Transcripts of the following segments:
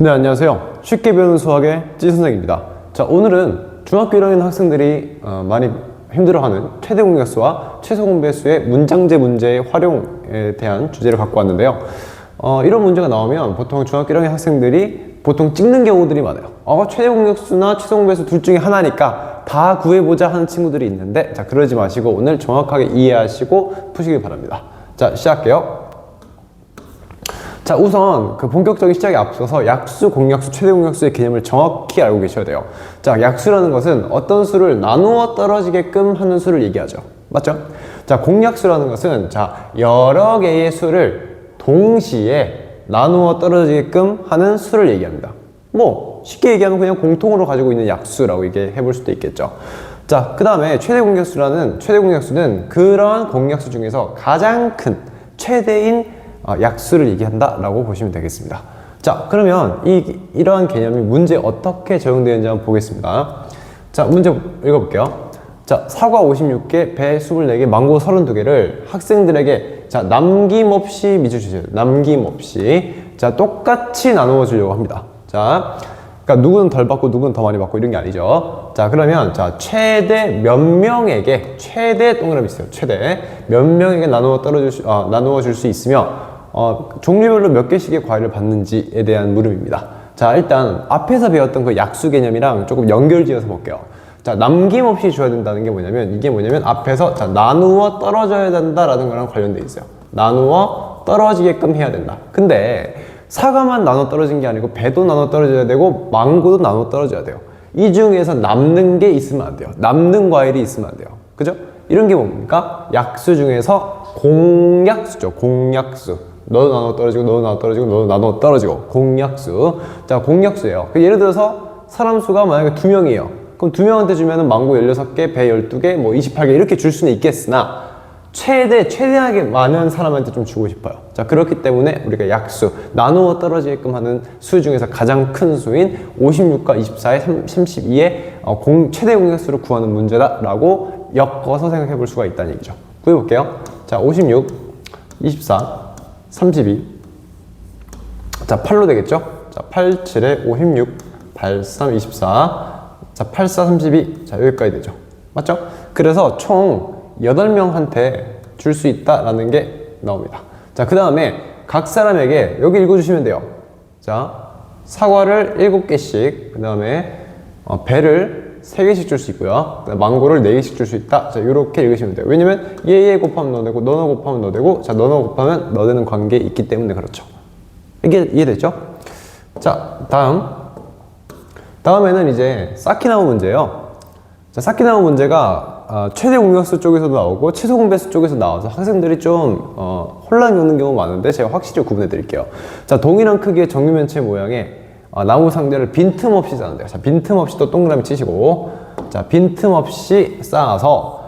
네, 안녕하세요. 쉽게 배우는 수학의 찌선생입니다. 자, 오늘은 중학교 1학년 학생들이 많이 힘들어하는 최대 공약수와 최소 공배수의 문장제 문제의 활용에 대한 주제를 갖고 왔는데요. 이런 문제가 나오면 보통 중학교 1학년 학생들이 보통 찍는 경우들이 많아요. 최대 공약수나 최소 공배수 둘 중에 하나니까 다 구해보자 하는 친구들이 있는데, 자, 그러지 마시고 오늘 정확하게 이해하시고 푸시길 바랍니다. 자, 시작할게요. 자, 우선 그 본격적인 시작에 앞서서 약수, 공약수, 최대 공약수의 개념을 정확히 알고 계셔야 돼요. 자, 약수라는 것은 어떤 수를 나누어 떨어지게끔 하는 수를 얘기하죠. 맞죠? 자, 공약수라는 것은 여러 개의 수를 동시에 나누어 떨어지게끔 하는 수를 얘기합니다. 쉽게 얘기하면 그냥 공통으로 가지고 있는 약수라고 얘기해 볼 수도 있겠죠. 자, 그 다음에 최대 공약수는 그러한 공약수 중에서 가장 큰 최대인 약수를 얘기한다라고 보시면 되겠습니다. 자, 그러면 이러한 개념이 문제에 어떻게 적용되는지 한번 보겠습니다. 자, 문제 읽어볼게요. 자, 사과 56개, 배 24개, 망고 32개를 학생들에게 남김없이 미쳐주세요. 남김없이. 자, 똑같이 나누어 주려고 합니다. 자, 그러니까 누구는 덜 받고 누구는 더 많이 받고 이런 게 아니죠. 자, 그러면 최대 몇 명에게, 최대 동그라미 있어요. 최대 몇 명에게 나누어 줄 수 있으며 종류별로 몇 개씩의 과일을 받는지에 대한 물음입니다. 자, 일단 앞에서 배웠던 그 약수 개념이랑 조금 연결지어서 볼게요. 자, 남김없이 줘야 된다는 게 뭐냐면, 이게 뭐냐면 앞에서 나누어 떨어져야 된다라는 거랑 관련돼 있어요. 나누어 떨어지게끔 해야 된다. 근데 사과만 나눠 떨어진 게 아니고 배도 나눠 떨어져야 되고 망고도 나눠 떨어져야 돼요. 이 중에서 남는 게 있으면 안 돼요. 남는 과일이 있으면 안 돼요. 그죠? 이런 게 뭡니까? 약수 중에서 공약수죠. 공약수. 너도 나눠 떨어지고, 너도 나눠 떨어지고, 너도 나눠 떨어지고. 공약수. 자, 공약수예요. 예를 들어서 사람 수가 만약에 2명이에요. 그럼 2명한테 주면은 망고 16개, 배 12개, 28개 이렇게 줄 수는 있겠으나 최대하게 많은 사람한테 좀 주고 싶어요. 자, 그렇기 때문에 우리가 약수, 나누어 떨어지게끔 하는 수 중에서 가장 큰 수인 56과 24의 32의 최대 공약수를 구하는 문제다라고 엮어서 생각해 볼 수가 있다는 얘기죠. 구해볼게요. 자, 56, 24, 32. 자, 8로 되겠죠? 자, 8, 7에 56, 8, 3, 24. 자, 8, 4, 32. 자, 여기까지 되죠. 맞죠? 그래서 총 8명한테 줄 수 있다라는 게 나옵니다. 자, 그 다음에 각 사람에게 여기 읽어주시면 돼요. 자, 사과를 7개씩, 그 다음에 배를 3개씩 줄 수 있고요. 망고를 4개씩 줄 수 있다. 자, 이렇게 읽으시면 돼요. 왜냐면 얘 곱하면 너 되고, 너너 곱하면 너 되고, 자, 너너 곱하면 너 되는 관계에 있기 때문에 그렇죠. 이게 이해됐죠? 자, 다음에는 이제 쌓기나무 문제예요. 자, 쌓기나무 문제가 최대 공약수 쪽에서도 나오고 최소 공배수 쪽에서 나와서 학생들이 좀 혼란이 오는 경우가 많은데 제가 확실히 구분해 드릴게요. 자, 동일한 크기의 정육면체 모양의 나무 상자를 빈틈없이 쌓는데요. 자, 빈틈없이 또 동그라미 치시고, 자, 빈틈없이 쌓아서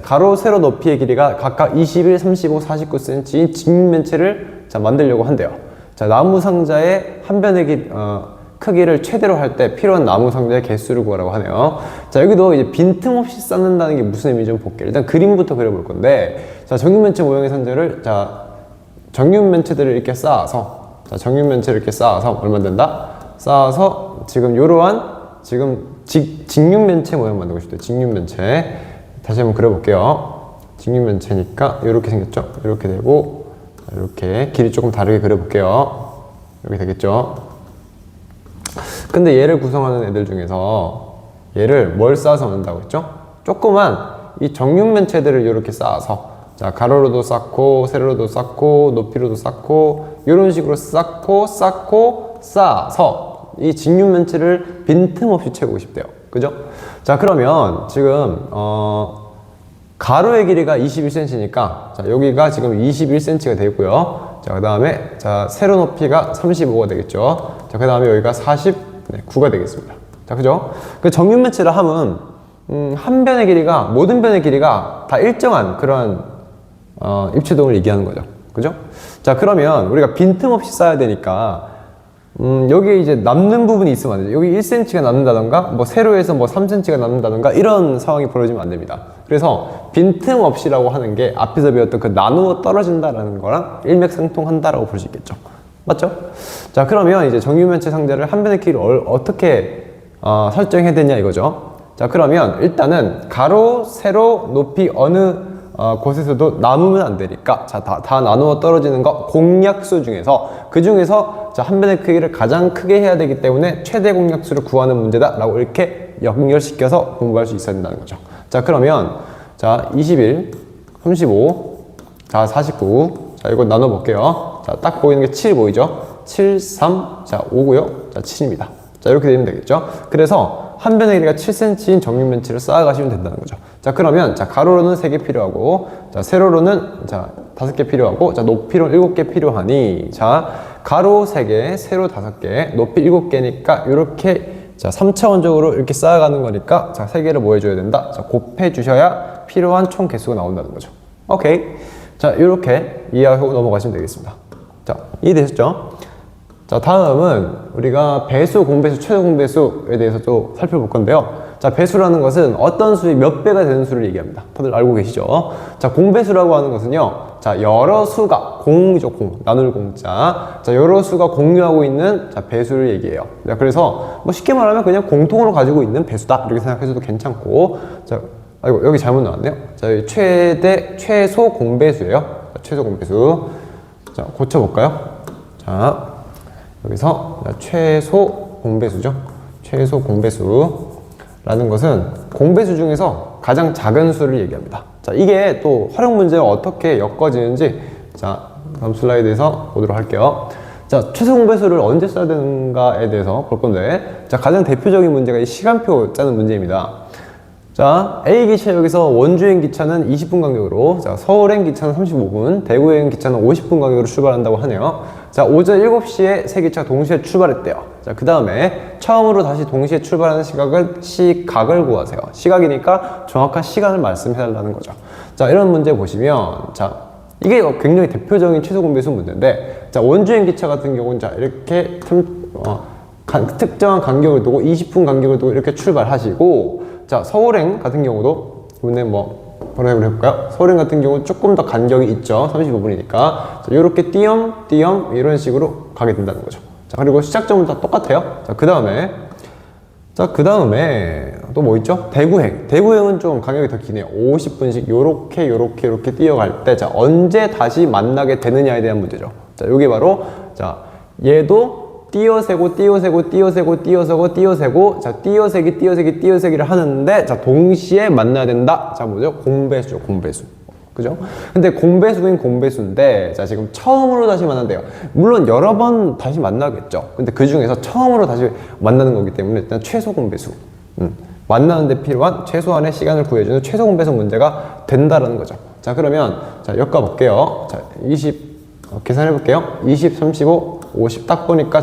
가로 세로 높이의 길이가 각각 21, 35, 49cm인 직면체를 만들려고 한대요. 자, 나무 상자의 한 변의 크기를 최대로 할 때 필요한 나무 상자의 개수를 구하라고 하네요. 자, 여기도 이제 빈틈없이 쌓는다는 게 무슨 의미인지 좀 볼게요. 일단 그림부터 그려볼 건데, 자, 정육면체 모양의 상자를, 정육면체들을 이렇게 쌓아서, 정육면체를 이렇게 쌓아서 얼마 된다? 쌓아서 지금 요러한 직육면체 모양 만들고 싶대요. 직육면체. 다시 한번 그려볼게요. 직육면체니까 이렇게 생겼죠? 이렇게 되고, 이렇게 길이 조금 다르게 그려볼게요. 이렇게 되겠죠? 근데 얘를 구성하는 애들 중에서 얘를 뭘 쌓아서 만든다고 했죠? 조그만 이 정육면체들을 이렇게 쌓아서, 자, 가로로도 쌓고 세로로도 쌓고 높이로도 쌓고 이런 식으로 쌓고 쌓아서 이 직육면체를 빈틈없이 채우고 싶대요. 그죠? 자, 그러면 지금 가로의 길이가 21cm니까 자, 여기가 지금 21cm가 되고요. 자, 그 다음에 세로 높이가 35가 되겠죠. 자, 그 다음에 여기가 49가 되겠습니다. 자, 그죠? 그 정육면체를 하면 한 변의 길이가, 모든 변의 길이가 다 일정한 그런 입체동을 얘기하는 거죠. 그죠? 자, 그러면 우리가 빈틈없이 쌓아야 되니까 여기에 이제 남는 부분이 있으면 안 되죠. 여기 1cm가 남는다던가, 세로에서 3cm가 남는다던가, 이런 상황이 벌어지면 안 됩니다. 그래서 빈틈없이라고 하는 게 앞에서 배웠던 그 나누어 떨어진다라는 거랑 일맥상통한다라고 볼 수 있겠죠. 맞죠? 자, 그러면 이제 정육면체 상자를 한 변의 크기를 어떻게 설정해야 되냐 이거죠. 자, 그러면 일단은 가로, 세로, 높이 어느 곳에서도 남으면 안 되니까 자, 다 나누어 떨어지는 거 공약수 중에서 그 중에서 자, 한 변의 크기를 가장 크게 해야 되기 때문에 최대 공약수를 구하는 문제다 라고 이렇게 연결시켜서 공부할 수 있어야 된다는 거죠. 자, 그러면 자, 21, 35, 자, 49. 자, 이거 나눠 볼게요. 자, 딱 보이는 게 7 보이죠? 7, 3, 자, 5고요. 자, 7입니다. 자, 이렇게 되면 되겠죠? 그래서 한 변의 길이가 7cm인 정육면체를 쌓아가시면 된다는 거죠. 자, 그러면 자, 가로로는 3개 필요하고 자, 세로로는 자, 5개 필요하고 자, 높이로 7개 필요하니 자, 가로 3개, 세로 5개, 높이 7개니까 이렇게 자, 3차원적으로 이렇게 쌓아가는 거니까 자, 3개를 뭐 해줘야 된다? 자, 곱해 주셔야 필요한 총 개수가 나온다는 거죠. 오케이. 자, 이렇게 이해하고 넘어가시면 되겠습니다. 자, 이해되셨죠? 자, 다음은 우리가 배수, 공배수, 최소 공배수에 대해서 또 살펴볼 건데요. 자, 배수라는 것은 어떤 수의 몇 배가 되는 수를 얘기합니다. 다들 알고 계시죠? 자, 공배수라고 하는 것은요. 자, 여러 수가, 공이죠, 공. 나눌 공자. 자, 여러 수가 공유하고 있는 자, 배수를 얘기해요. 자, 그래서 뭐 쉽게 말하면 그냥 공통으로 가지고 있는 배수다. 이렇게 생각해서도 괜찮고. 자, 아이고, 여기 잘못 나왔네요. 자, 여기 최소 공배수예요. 자, 최소 공배수. 자, 고쳐볼까요? 자, 여기서 최소 공배수죠. 최소 공배수라는 것은 공배수 중에서 가장 작은 수를 얘기합니다. 자, 이게 또 활용 문제가 어떻게 엮어지는지 자, 다음 슬라이드에서 보도록 할게요. 자, 최소 공배수를 언제 써야 되는가에 대해서 볼 건데 자, 가장 대표적인 문제가 이 시간표 짜는 문제입니다. 자, A 기차역에서 원주행 기차는 20분 간격으로, 자, 서울행 기차는 35분, 대구행 기차는 50분 간격으로 출발한다고 하네요. 자, 오전 7시에 세 기차가 동시에 출발했대요. 자, 그 다음에 처음으로 다시 동시에 출발하는 시각을 구하세요. 시각이니까 정확한 시간을 말씀해달라는 거죠. 자, 이런 문제 보시면, 자, 이게 굉장히 대표적인 최소 공배수 문제인데, 자, 원주행 기차 같은 경우는 자, 이렇게 특정한 간격을 두고 20분 간격을 두고 이렇게 출발하시고, 자, 서울행 같은 경우도 이번에 뭐라 해볼까요? 서울행 같은 경우 조금 더 간격이 있죠. 35분이니까. 자, 이렇게 띄엄 이런 식으로 가게 된다는 거죠. 자, 그리고 시작점은 다 똑같아요. 자, 그 다음에 또 뭐 있죠? 대구행은 좀 간격이 더 기네요. 50분씩 요렇게 뛰어갈 때, 자, 언제 다시 만나게 되느냐에 대한 문제죠. 자, 요게 바로, 자, 얘도 띄어세고, 자, 띄어세기를 하는데, 자, 동시에 만나야 된다. 자, 뭐죠? 공배수죠, 공배수. 그죠? 근데 공배수인 공배수인데, 자, 지금 처음으로 다시 만난대요. 물론 여러 번 다시 만나겠죠. 근데 그 중에서 처음으로 다시 만나는 거기 때문에 일단 최소 공배수. 만나는데 필요한 최소한의 시간을 구해주는 최소 공배수 문제가 된다라는 거죠. 자, 그러면, 자, 엮어볼게요. 자, 계산해볼게요. 20, 35, 50 딱 보니까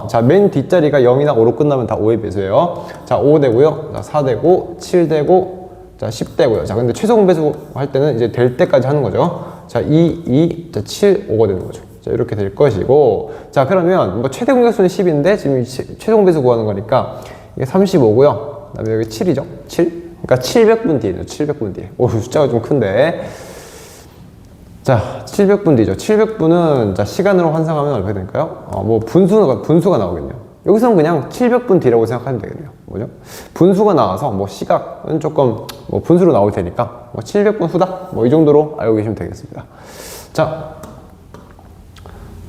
자, 맨 뒷자리가 0이나 5로 끝나면 다 5의 배수예요. 자, 5 되고요. 자, 4 되고, 7 되고, 자, 10 되고요. 자, 근데 최소 공배수 할 때는 이제 될 때까지 하는 거죠. 자, 2, 자, 7, 5가 되는 거죠. 자, 이렇게 될 것이고. 자, 그러면 뭐 최대 공약수는 10인데 지금 최소 공배수 구하는 거니까 이게 35고요. 그 다음에 여기 7이죠. 7. 그러니까 700분 뒤에요. 700분 뒤에. 오, 숫자가 좀 큰데. 자, 700분 뒤죠. 700분은 자, 시간으로 환산하면 얼마나 될까요? 뭐 분수가 나오겠네요. 여기서는 그냥 700분 뒤라고 생각하면 되겠네요. 뭐죠? 분수가 나와서 뭐 시각은 조금 뭐 분수로 나올 테니까 뭐 700분 후다. 뭐 이 정도로 알고 계시면 되겠습니다. 자,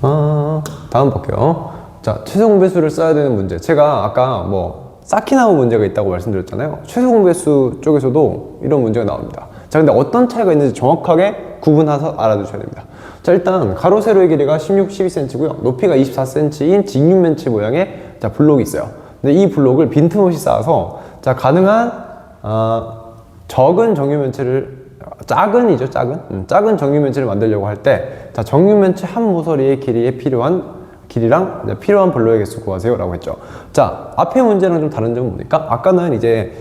다음 볼게요. 자, 최소 공배수를 써야 되는 문제. 제가 아까 뭐 쌓기 나무 문제가 있다고 말씀드렸잖아요. 최소 공배수 쪽에서도 이런 문제가 나옵니다. 자, 근데 어떤 차이가 있는지 정확하게 구분해서 알아두셔야 됩니다. 자, 일단 가로 세로의 길이가 16, 12cm고요. 높이가 24cm인 직육면체 모양의 자, 블록이 있어요. 근데 이 블록을 빈틈없이 쌓아서 자, 가능한 작은 정육면체를 만들려고 할 때 자, 정육면체 한 모서리의 길이랑 필요한 블록의 개수 구하세요 라고 했죠. 자, 앞의 문제랑 좀 다른 점은 뭡니까? 아까는 이제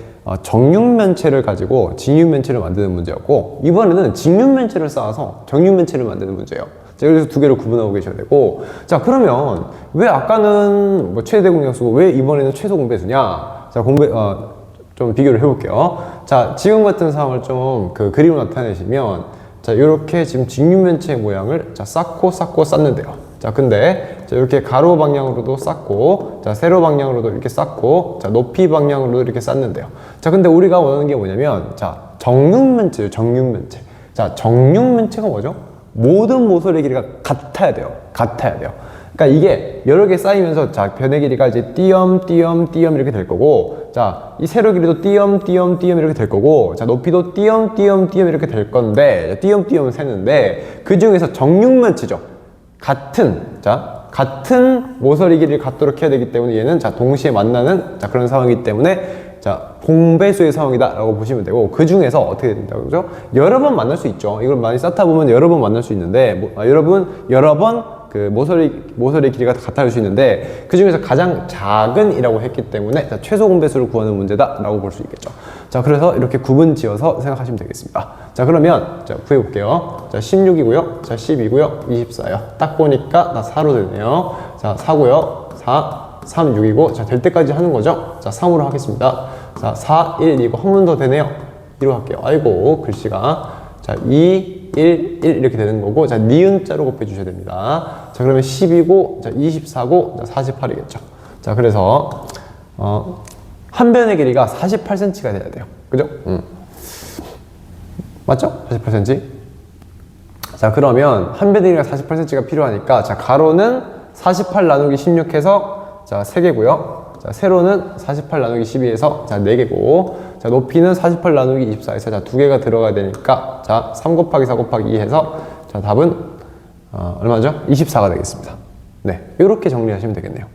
정육면체를 가지고 직육면체를 만드는 문제였고, 이번에는 직육면체를 쌓아서 정육면체를 만드는 문제예요. 자, 그래서 두 개를 구분하고 계셔야 되고, 자, 그러면 왜 아까는 뭐 최대 공약수고 왜 이번에는 최소 공배수냐? 자, 좀 비교를 해볼게요. 자, 지금 같은 상황을 좀 그림으로 나타내시면, 자, 이렇게 지금 직육면체 모양을 자, 쌓고 쌓는데요. 자, 근데 자, 이렇게 가로 방향으로도 쌓고, 자, 세로 방향으로도 이렇게 쌓고, 자, 높이 방향으로도 이렇게 쌓는데요. 자, 근데 우리가 원하는 게 뭐냐면, 자, 정육면체예요, 정육면체. 자, 정육면체가 뭐죠? 모든 모서리 길이가 같아야 돼요. 같아야 돼요. 그러니까 이게 여러 개 쌓이면서 자, 변의 길이가 이제 띄엄띄엄 이렇게 될 거고, 자, 이 세로 길이도 띄엄띄엄 이렇게 될 거고, 자, 높이도 띄엄띄엄 이렇게 될 건데, 띄엄띄엄 세는데 그 중에서 정육면체죠. 같은 모서리 길이를 갖도록 해야 되기 때문에 얘는 자, 동시에 만나는 자, 그런 상황이기 때문에 자, 공배수의 상황이다 라고 보시면 되고, 그 중에서 어떻게 된다고 그러죠? 여러 번 만날 수 있죠. 이걸 많이 쌓다 보면 여러 번 만날 수 있는데, 여러 번 그 모서리 길이가 같아질 수 있는데, 그 중에서 가장 작은 이라고 했기 때문에 자, 최소 공배수를 구하는 문제다 라고 볼 수 있겠죠. 자, 그래서 이렇게 구분 지어서 생각하시면 되겠습니다. 자, 그러면 자, 구해 볼게요. 자, 16이고요. 자, 10이고요. 24요. 딱 보니까 나 4로 되네요. 자, 4고요. 4, 3, 6이고, 자, 될 때까지 하는 거죠. 자, 3으로 하겠습니다. 자, 4, 1, 이거 한 번 더 되네요. 2로 할게요. 아이고, 글씨가. 자, 2, 1, 1 이렇게 되는 거고, 자, 니은자로 곱해 주셔야 됩니다. 자, 그러면 10이고, 자, 24고, 자, 48이겠죠. 자, 그래서, 한 변의 길이가 48cm가 돼야 돼요. 그죠? 맞죠? 48cm? 자, 그러면 한 변의 길이가 48cm가 필요하니까, 자, 가로는 48 나누기 16 해서, 자, 3개고요. 자, 세로는 48 나누기 12에서, 자, 4개고, 자, 높이는 48 나누기 24에서, 자, 2개가 들어가야 되니까, 자, 3 곱하기 4 곱하기 2 해서, 자, 답은, 얼마죠? 24가 되겠습니다. 네. 이렇게 정리하시면 되겠네요.